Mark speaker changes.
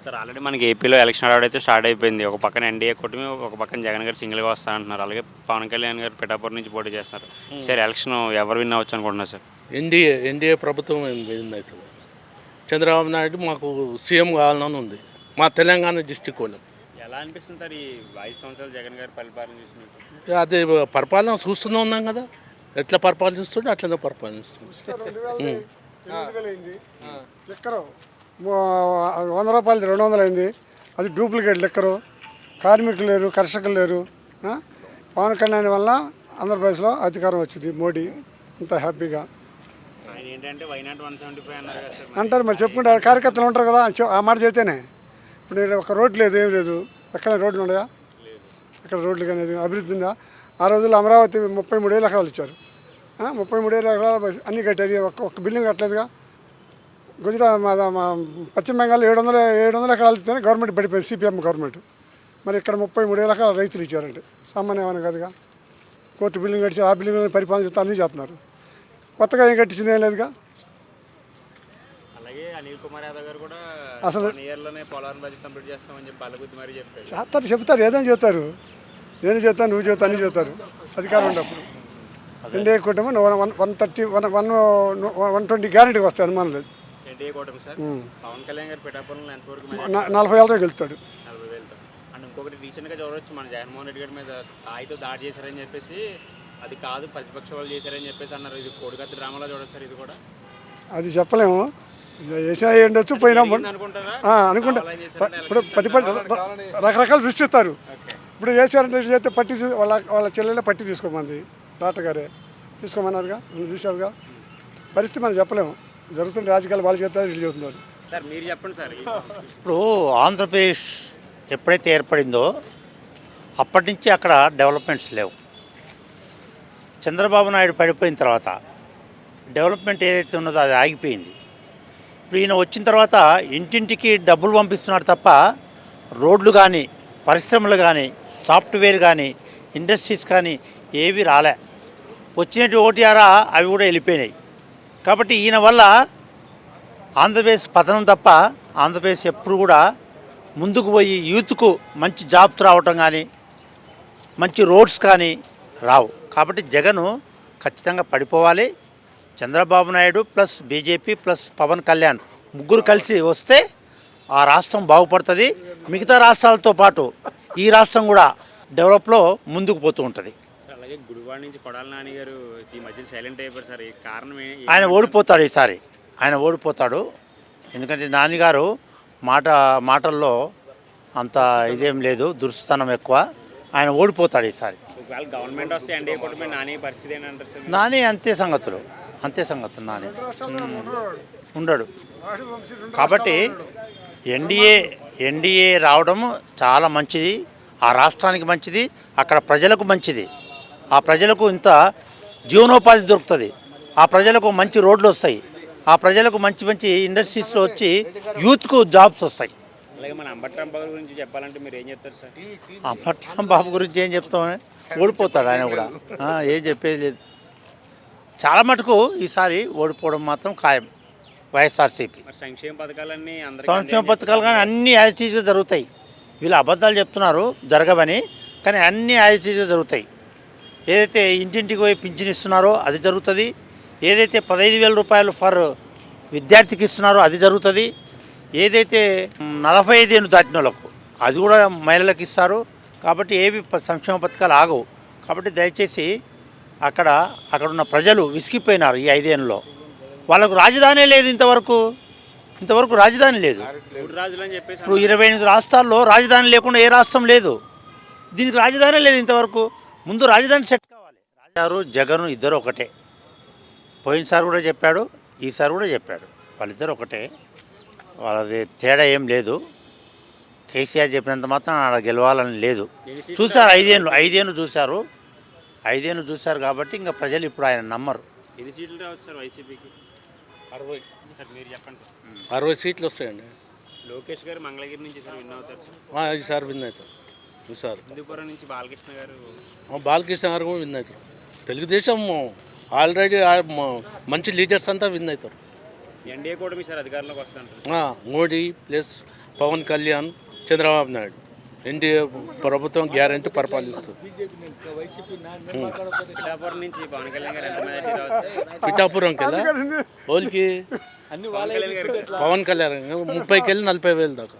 Speaker 1: Sir already మనకి ఏపీలో election హడావుడి స్టార్ట్ అయిపోయింది. ఒక పక్కన ఎన్డీఏ కూటమి, ఒక పక్కన జగన్ గారు సింగిల్‌గా వస్తా అంటున్నారు. అలాగే పవన్ కళ్యాణ్ గారు పిఠాపురం నుంచి పోటీ చేస్తున్నారు. ఈసారి ఎలక్షన్ ఎవరు విన్ అవ్వచ్చు అనుకుంటున్నారు సార్?
Speaker 2: ఎన్డీఏ ప్రభుత్వం విన్ అవుతుంది. చంద్రబాబు నాయుడు మాకు సీఎం కావాలని ఉంది మా తెలంగాణ డిస్టిక్ వాళ్ళకి.
Speaker 1: ఎలా అనిపిస్తుంది సార్ ఈ 5 సంవత్సరాలు జగన్ గారి పరిపాలన చూసినట్టు?
Speaker 2: అదే పరిపాలన చూస్తూనే ఉన్నాం కదా, ఎట్లా పరిపాలనిస్తుంటే అట్లనే పరిపాలనిస్తుంది.
Speaker 3: 2000 అయింది లిక్కరు 100 రూపాయలు 200 అయింది. అది డూప్లికేట్ లిక్కరు. కార్మికులు లేరు, కర్షకులు లేరు. పవన్ కళ్యాణ్ వల్ల ఆంధ్రప్రదేశ్లో అధికారం వచ్చింది మోడీ అంత హ్యాపీగా
Speaker 1: ఆయన ఏంటంటే వైనాట్ 175 అన్నారు కదా సార్.
Speaker 3: అంటారు. మరి చెప్పుకుంటారు, కార్యకర్తలు ఉంటారు కదా, ఆ మాట చెబితేనే. ఇప్పుడు నేను ఒక రోడ్డు లేదు, ఏం లేదు. ఎక్కడ రోడ్లు ఉన్నాయా? ఎక్కడ రోడ్లు కానీ అభివృద్ధి ఉందా? ఆ రోజుల్లో అమరావతి 33,000 ఎకరాలు ఇచ్చారు. 33,000 ఎకరాలు అన్నీ కట్టారు. ఒక్క బిల్డింగ్ కట్టలేదుగా. గుజరాత్ మా పశ్చిమ బెంగాల్లో 700 ఎకరాలు ఇస్తేనే గవర్నమెంట్ పడిపోయింది, సిపిఎం గవర్నమెంట్. మరి ఇక్కడ 33,000 ఎకరాలు రైతులు ఇచ్చారంటే సామాన్యమైన కాదుగా. కోర్టు బిల్డింగ్ కట్టించి ఆ బిల్డింగ్ పరిపాలన చేస్తే అన్నీ చేస్తున్నారు. కొత్తగా ఏం కట్టించింది ఏం లేదుగా.
Speaker 1: అలాగే అనిల్ కుమార్ యాదవ్ గారు కూడా
Speaker 3: అసలు
Speaker 1: ఇయర్లోనే పోలవరం బడ్జెట్ కంప్లీట్ చేస్తామని చెప్పి బల్లగుద్ది మరీ చెప్పారు.
Speaker 3: చెప్తారు ఏదైనా చెప్తారు. నేను చెప్తాను, నువ్వు చెప్తాను, అన్నీ చెప్తారు అధికారం ఉన్నప్పుడు. ఎన్డీఏ కూటమి 120 గ్యారెంటీగా వస్తాయి, అనుమానం లేదు.
Speaker 1: ఎన్డీఏ కూటమి సార్. పవన్ కళ్యాణ్ గారు పిఠాపురంలో ఎంతవరకు
Speaker 3: 40,000తో గెలుస్తాడు.
Speaker 1: 40,000తో. అండ్ ఇంకొకటి రీసెంట్గా చూడవచ్చు, మన జగన్మోహన్ రెడ్డి గారి మీద తాయితో దాడి చేశారని చెప్పేసి, అది కాదు ప్రతిపక్ష వాళ్ళు చేశారని చెప్పేసి అన్నారు. ఇది కోడికత్తి డ్రామాలో చూడొచ్చు సార్. ఇది కూడా
Speaker 3: అది చెప్పలేము. చేసినా ఉండొచ్చు, పోయినా అనుకుంటా. ఇప్పుడు రకరకాలు సృష్టిస్తారు. ఇప్పుడు చేశారంటే చేస్తే పట్టి వాళ్ళ చెల్లెలే పట్టి తీసుకోమంది, డాక్టర్ గారే తీసుకోమన్నారుగా, మనం చూసావుగా. పరిస్థితి మనం చెప్పలేము. జరుగుతున్న రాజకీయాలు వాళ్ళు చేస్తారు, వీళ్ళు చెబుతున్నారు.
Speaker 1: సార్ మీరు చెప్పండి సార్.
Speaker 4: ఇప్పుడు ఆంధ్రప్రదేశ్ ఎప్పుడైతే ఏర్పడిందో అప్పటి నుంచి అక్కడ డెవలప్మెంట్స్ లేవు. చంద్రబాబు నాయుడు పడిపోయిన తర్వాత డెవలప్మెంట్ ఏదైతే ఉన్నదో అది ఆగిపోయింది. ఇప్పుడు ఈయన వచ్చిన తర్వాత ఇంటింటికి డబ్బులు పంపిస్తున్నాడు తప్ప రోడ్లు కానీ, పరిశ్రమలు కానీ, సాఫ్ట్వేర్ కానీ, ఇండస్ట్రీస్ కానీ ఏవి రాలే. వచ్చినట్టు ఓటీఆరా అవి కూడా వెళ్ళిపోయినాయి. కాబట్టి ఈయన వల్ల ఆంధ్రప్రదేశ్ పతనం తప్ప ఆంధ్రప్రదేశ్ ఎప్పుడు కూడా ముందుకు పోయి యూత్కు మంచి జాబ్స్ రావటం కానీ, మంచి రోడ్స్ కానీ రావు. కాబట్టి జగను ఖచ్చితంగా పడిపోవాలి. Chandrababu Naidu plus BJP plus Pawan Kalyan ముగ్గురు కలిసి వస్తే ఆ రాష్ట్రం బాగుపడుతుంది. మిగతా రాష్ట్రాలతో పాటు ఈ రాష్ట్రం కూడా డెవలప్లో ముందుకు పోతూ ఉంటుంది.
Speaker 1: అలాగే గుడివాడ నుంచి కొడాల నాని గారు ఈ మధ్య సైలెంట్ అయిపోయారు సార్. ఈ కారణం
Speaker 4: ఆయన ఓడిపోతాడు ఈసారి. ఆయన ఓడిపోతాడు. ఎందుకంటే నాన్నగారు మాటల్లో అంత ఇదేం లేదు, దురుస్తనం ఎక్కువ. ఆయన ఓడిపోతాడు ఈసారి.
Speaker 1: ఒకవేళ గవర్నమెంట్ వస్తే ఎన్డీఏ కూటమి నాని పరిస్థితి ఏంటంటారు సార్?
Speaker 4: నాని అంతే సంగతులు నాని ఉండడు. కాబట్టి ఎన్డీఏ రావడం చాలా మంచిది, ఆ రాష్ట్రానికి మంచిది, అక్కడ ప్రజలకు మంచిది. ఆ ప్రజలకు ఇంత జీవనోపాధి దొరుకుతుంది, ఆ ప్రజలకు మంచి రోడ్లు వస్తాయి, ఆ ప్రజలకు మంచి మంచి ఇండస్ట్రీస్లో వచ్చి యూత్కు జాబ్స్ వస్తాయి.
Speaker 1: అలాగే మన అంబట్రామ్ బాబు గురించి చెప్పాలంటే మీరు ఏం చెప్తారు సార్?
Speaker 4: అంబట్రామ్ బాబు గురించి ఏం చెప్తామని, ఓడిపోతాడు ఆయన కూడా. ఏం చెప్పేది లేదు. చాలా మటుకు ఈసారి ఓడిపోవడం మాత్రం ఖాయం వైఎస్ఆర్సీపీ.
Speaker 1: సంక్షేమ
Speaker 4: పథకాలు కానీ అన్నీ యాజిటీజ్గా జరుగుతాయి. వీళ్ళు అబద్ధాలు చెప్తున్నారు జరగవని, కానీ అన్నీ యాజిటీజ్గా జరుగుతాయి. ఏదైతే ఇంటింటికి పోయి పింఛన్ ఇస్తున్నారో అది జరుగుతుంది. ఏదైతే 15,000 రూపాయలు ఫర్ విద్యార్థికి ఇస్తున్నారో అది జరుగుతుంది. ఏదైతే 45 ఏళ్ళు దాటిన వాళ్ళకు అది కూడా మహిళలకు ఇస్తారు. కాబట్టి ఏవి సంక్షేమ పథకాలు ఆగవు. కాబట్టి దయచేసి అక్కడ ఉన్న ప్రజలు విసిగిపోయినారు ఈ 5 ఏళ్ళలో. వాళ్ళకు రాజధాని లేదు, ఇంతవరకు రాజధాని లేదు. ఇప్పుడు 28 రాష్ట్రాల్లో రాజధాని లేకుండా ఏ రాష్ట్రం లేదు. దీనికి రాజధాని లేదు ఇంతవరకు. ముందు రాజధాని సెట్ కావాలి. రాజారు జగన్ ఇద్దరు ఒకటే. పోయినసారి కూడా చెప్పాడు, ఈసారి కూడా చెప్పాడు. వాళ్ళిద్దరు ఒకటే, వాళ్ళది తేడా ఏం లేదు. కేసీఆర్ చెప్పినంత మాత్రం ఆడ గెలవాలని లేదు. చూశారు 5 ఏళ్ళు చూశారు. 5 ఏళ్ళు చూశారు కాబట్టి ఇంకా ప్రజలు ఇప్పుడు ఆయన నమ్మరు.
Speaker 2: 60 సీట్లు వస్తాయండి.
Speaker 1: లోకేష్ గారు మంగళగిరి నుంచి విన్ అవుతారు.
Speaker 2: ఈసారి విన్ అవుతారు. ఈసారి
Speaker 1: హిందూపురం నుంచి బాలకృష్ణ
Speaker 2: గారు కూడా విన్ అవుతారు. తెలుగుదేశం ఆల్రెడీ మంచి లీడర్స్ అంతా విన్ అవుతారు.
Speaker 1: ఎన్డీఏ కూటమి సార్ అధికారంలోకి వస్తారు.
Speaker 2: మోడీ ప్లస్ పవన్ కళ్యాణ్, చంద్రబాబు నాయుడు ఎన్డీఏ ప్రభుత్వం గ్యారంటీ పరిపాలిస్తుంది.
Speaker 1: పిఠాపురం నుంచి పవన్ కళ్యాణ్ గారు ఎంత మెజారిటీ రావచ్చు?
Speaker 2: పిఠాపురంకి వెళ్ళా వాళ్ళకి పవన్ కళ్యాణ్ 30,000 40,000 దాకా.